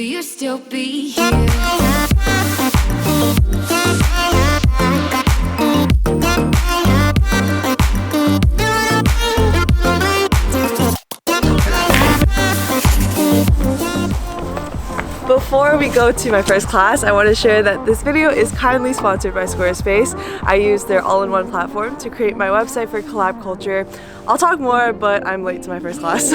you still be here? Before we go to my first class, I want to share that this video is kindly sponsored by Squarespace. I use their all-in-one platform to create my website for Collab Culture. I'll talk more, but I'm late to my first class.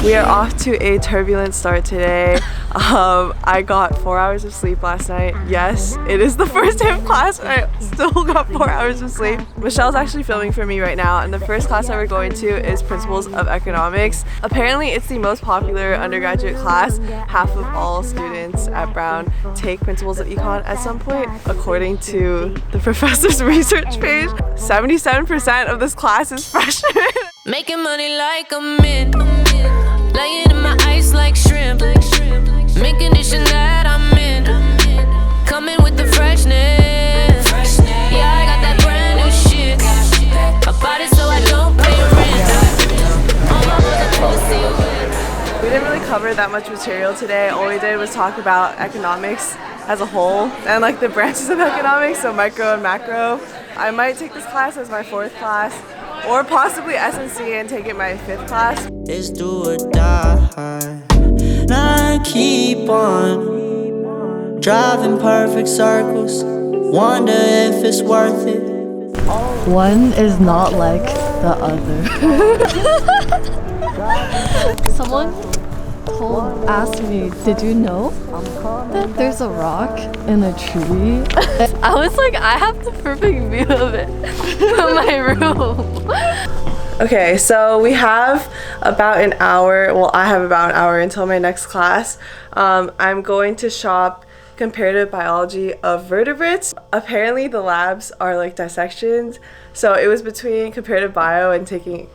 We are off to a turbulent start today. I got 4 hours of sleep last night. Yes, it is the first day of class and I still got 4 hours of sleep. Michelle's actually filming for me right now, and the first class that we're going to is Principles of Economics. Apparently it's the most popular undergraduate class. Half of all students at Brown take Principles of Econ at some point, according to the professor's research page. 77% of this class is freshmen. Making money like a mint, laying in my ice like shrimp, mint condition that I'm in, coming with the freshness. Yeah, I got that brand new shit. I bought it so I don't pay rent. We didn't really cover that much material today. All we did was talk about economics as a whole and like the branches of economics, so micro and macro. I might take this class as my 4th class, or possibly S&C and take it my 5th class. It's do or die. Now I keep on driving perfect circles. Wonder if it's worth it. One is not like the other. Someone asked me, did you know that there's a rock in a tree? I was like, I have the perfect view of it from my room. Okay, so we have about an hour, well I have about an hour until my next class. I'm going to shop comparative biology of vertebrates. Apparently the labs are like dissections, so it was between comparative bio and taking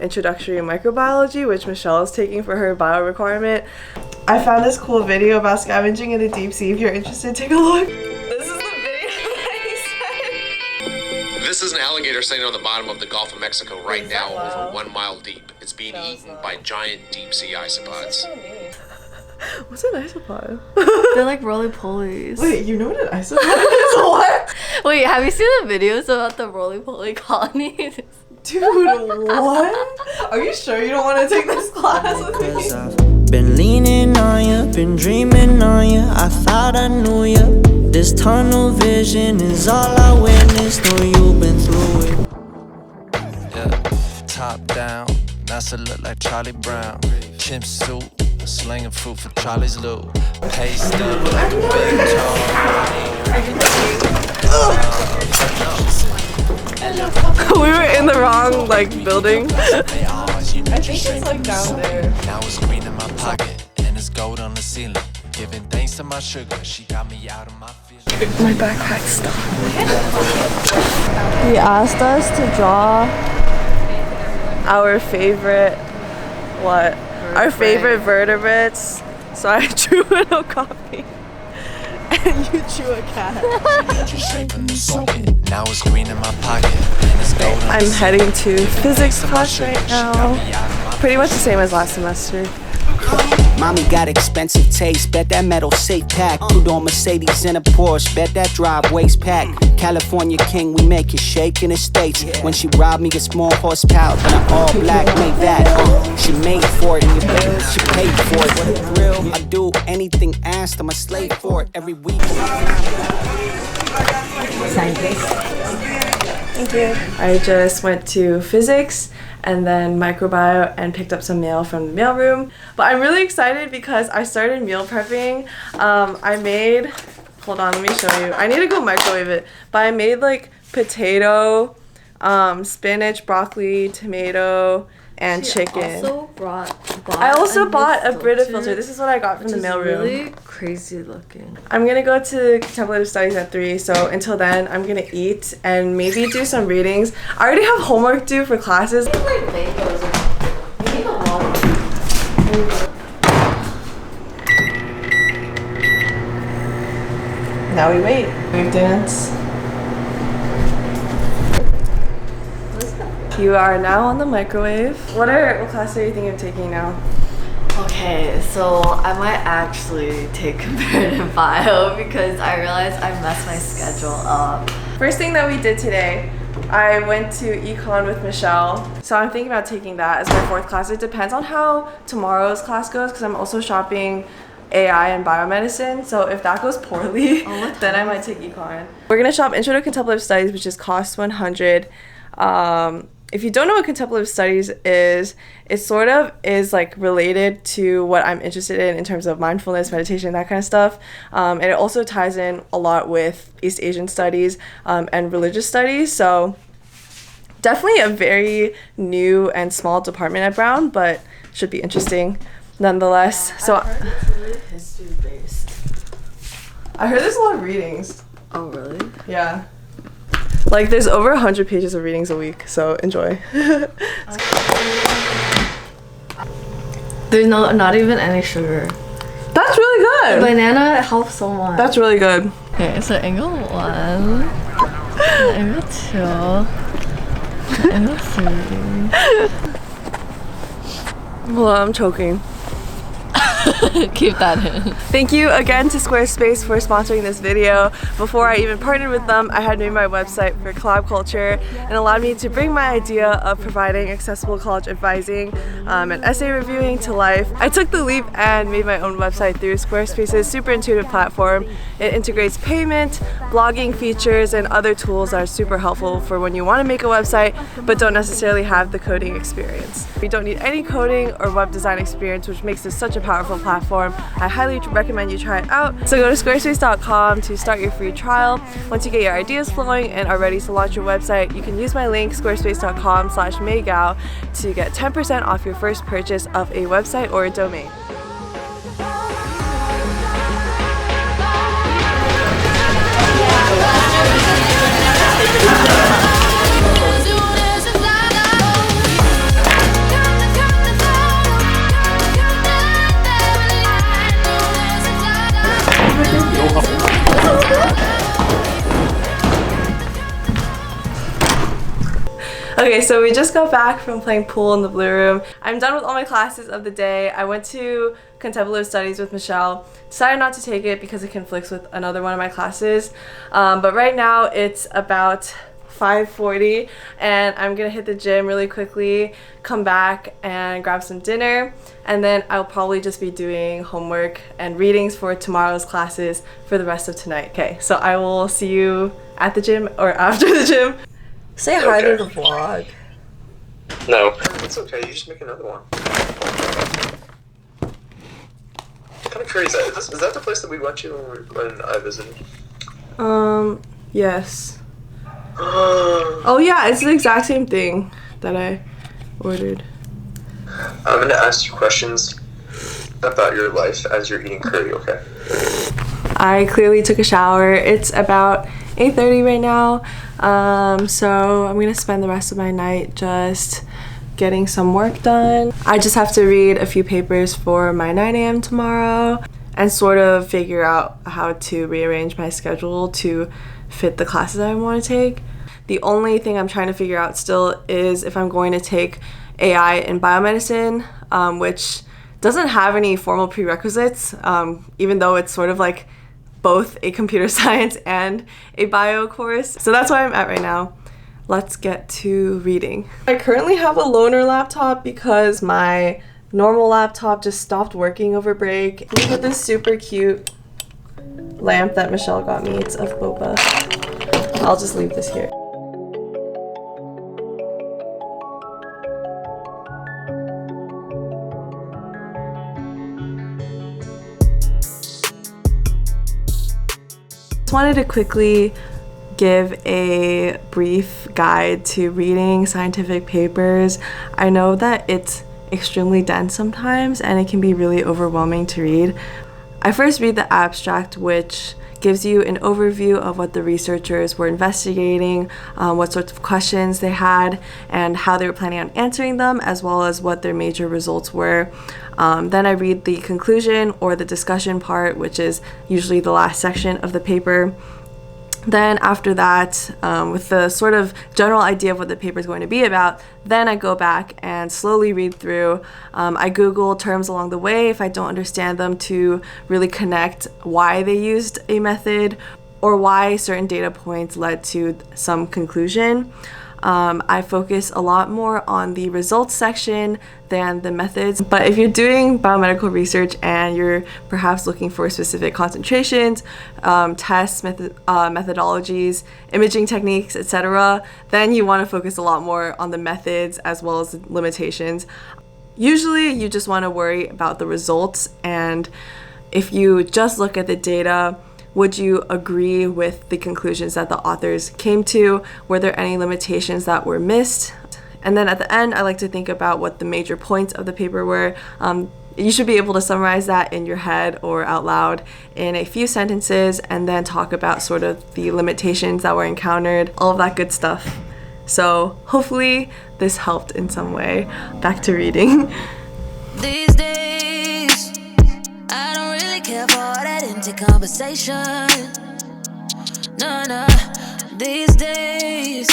introductory microbiology, which Michelle is taking for her bio requirement. I found this cool video about scavenging in the deep sea. If you're interested, take a look. This is the video that he sent. This is an alligator sitting on the bottom of the Gulf of Mexico right now, over 1 mile deep. It's being eaten by giant deep sea isopods. What's an isopod? They're like roly-polies. Wait, you know what an isopod is? What? Wait, have you seen the videos about the roly-poly colonies? Dude, what? Are you sure you don't want to take this class with me? Been leaning on you, been dreaming on you. I thought I knew you. This tunnel vision is all I witnessed. Know you've been through it. Yeah, top down, NASA look like Charlie Brown. Chimp suit, slinging fruit for Charlie's loot. Paced up like a big We were in the wrong like building. I think it's like down there. Now it's green in my pocket and it's gold on the ceiling. Giving thanks to my sugar, she got me out of my feelings. My backpack stopped. He asked us to draw our favorite our favorite vertebrates. So I drew an okapi. And you drew a cat. Now it's green in my pocket and it's gold on the I'm ceiling. heading to physics class right now. Pretty much the same as last semester. Mommy got expensive taste, bet that metal safe pack. Two-door Mercedes in a Porsche, bet that driveway's packed. California king, we make it shake in the States. When she robbed me, get small horsepower, but I'm all black, made that. She made for it, she paid for it. What a thrill, I do anything asked, I'm a slave for it every week. Thank you. I just went to physics and then microbiome and picked up some mail from the mailroom. But I'm really excited because I started meal prepping. I made, hold on, let me show you. I need to go microwave it. But I made like potato, spinach, broccoli, tomato, and chicken. I also bought a Brita filter. This is what I got from the mailroom. Really crazy looking. I'm gonna go to contemplative studies at 3, so until then I'm gonna eat and maybe do some readings. I already have homework due for classes. Now we wait. We dance. You are now on the microwave. What class are you thinking of taking now? Okay, so I might actually take comparative bio because I realized I messed my schedule up. First thing that we did today, I went to econ with Michelle. So I'm thinking about taking that as my fourth class. It depends on how tomorrow's class goes because I'm also shopping AI and biomedicine. So if that goes poorly, then I might take econ. We're gonna shop Intro to Contemplative Studies, which is cost 100. If you don't know what contemplative studies is, it sort of is like related to what I'm interested in terms of mindfulness, meditation, that kind of stuff. And it also ties in a lot with East Asian studies and religious studies. So definitely a very new and small department at Brown, but should be interesting nonetheless. So I heard it's really history based. I heard there's a lot of readings. Oh really? Yeah. Like there's over 100 pages of readings a week, so enjoy. There's not even any sugar. That's really good. Banana helps so much. That's really good. Okay, so angle 1, angle 2, angle 3. Well, I'm choking. Keep that in. Thank you again to Squarespace for sponsoring this video. Before I even partnered with them, I had made my website for Collab Culture and allowed me to bring my idea of providing accessible college advising and essay reviewing to life. I took the leap and made my own website through Squarespace's super intuitive platform. It integrates payment, blogging features, and other tools that are super helpful for when you want to make a website but don't necessarily have the coding experience. You don't need any coding or web design experience, which makes this such a powerful platform. I highly recommend you try it out. So go to squarespace.com to start your free trial. Once you get your ideas flowing and are ready to launch your website, you can use my link squarespace.com/Meigao to get 10% off your first purchase of a website or a domain. Okay, so we just got back from playing pool in the Blue Room. I'm done with all my classes of the day. I went to Contemplative Studies with Michelle. Decided not to take it because it conflicts with another one of my classes. But right now it's about 5:40 and I'm gonna hit the gym really quickly, come back and grab some dinner, and then I'll probably just be doing homework and readings for tomorrow's classes for the rest of tonight. Okay, so I will see you at the gym or after the gym. Say hi to the vlog. No, it's okay. You just make another one. Kind of crazy. Is that the place that we went to when I visited? Yes. Oh yeah, it's the exact same thing that I ordered. I'm gonna ask you questions about your life as you're eating curry, okay? I clearly took a shower. It's about 8:30 right now. So I'm gonna spend the rest of my night just getting some work done. I just have to read a few papers for my 9 a.m. tomorrow and sort of figure out how to rearrange my schedule to fit the classes I want to take. The only thing I'm trying to figure out still is if I'm going to take AI in biomedicine, which doesn't have any formal prerequisites, even though it's sort of like both a computer science and a bio course. So that's where I'm at right now. Let's get to reading. I currently have a loaner laptop because my normal laptop just stopped working over break. Look at this super cute lamp that Michelle got me. It's of boba. I'll just leave this here. Just wanted to quickly give a brief guide to reading scientific papers. I know that it's extremely dense sometimes and it can be really overwhelming to read. I first read the abstract, which gives you an overview of what the researchers were investigating, what sorts of questions they had, and how they were planning on answering them, as well as what their major results were. Then I read the conclusion or the discussion part, which is usually the last section of the paper. Then after that, with the sort of general idea of what the paper is going to be about, then I go back and slowly read through. I Google terms along the way if I don't understand them to really connect why they used a method or why certain data points led to some conclusion. I focus a lot more on the results section than the methods. But if you're doing biomedical research and you're perhaps looking for specific concentrations, tests, methodologies, imaging techniques, etc., then you want to focus a lot more on the methods as well as the limitations. Usually you just want to worry about the results, and if you just look at the data, would you agree with the conclusions that the authors came to? Were there any limitations that were missed? And then at the end, I like to think about what the major points of the paper were. You should be able to summarize that in your head or out loud in a few sentences, and then talk about sort of the limitations that were encountered, all of that good stuff. So hopefully this helped in some way. Back to reading. These days, I don't really care for all that empty conversation. No. These days,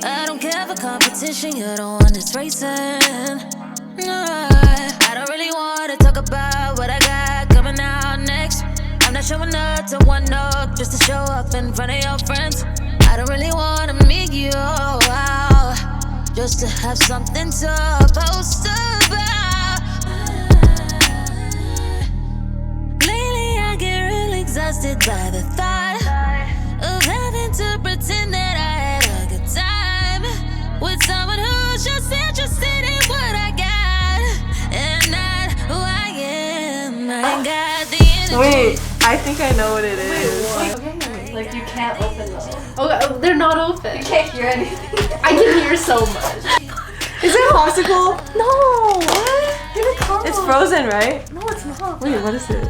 I don't care for competition. You're the one that's racing. No, I don't really want to talk about what I got coming out next. I'm not showing up to one up just to show up in front of your friends. I don't really want to meet you out just to have something to post about. Lately I get real exhausted by the thought of having to pretend that I had a good time with someone who's just interested in what I got and not who I am. I ain't got the energy. Wait, I think I know what it is. Okay, like you can't open them. Oh, they're not open. You can't hear anything. I can hear so much. Is it a popsicle? No. What? It's frozen, right? No, it's not. Wait, what is it?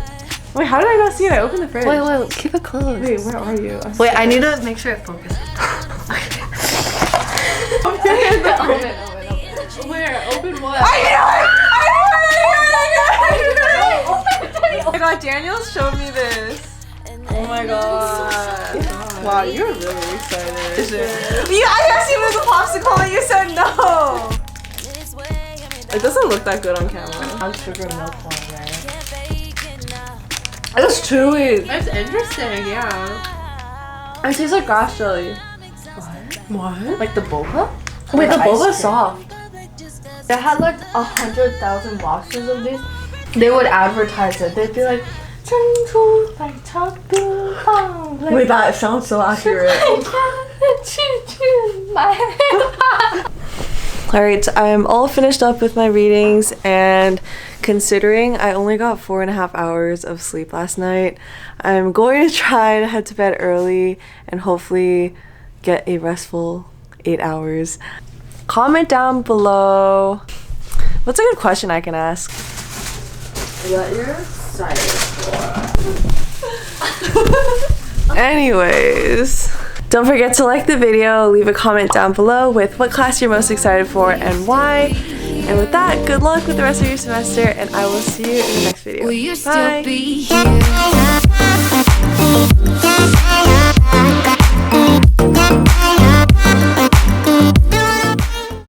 Wait, how did I not see it? I opened the fridge. Wait, keep it close. Wait, where are you? Wait, I need to make sure it focuses. Open. Where? Open what? I know it! Oh my god, Daniel showed me this. Oh my god. Wow, you're really excited. I asked you if it was a popsicle and you said no. It doesn't look that good on camera. How's sugar milk one, right? It's chewy. That's interesting, yeah. It tastes like grass jelly. What? Like the boba? Wait, the boba's soft. They had like 100,000 boxes of these. They would advertise it. They'd be like, Wait, that sounds so accurate. Alright, so I'm all finished up with my readings, and considering I only got 4.5 hours of sleep last night, I'm going to try to head to bed early and hopefully get a restful 8 hours. Comment down below. What's a good question I can ask? What you're excited for. Anyways, don't forget to like the video, leave a comment down below with what class you're most excited for and why. And with that, good luck with the rest of your semester, and I will see you in the next video. Will you Bye. still be here?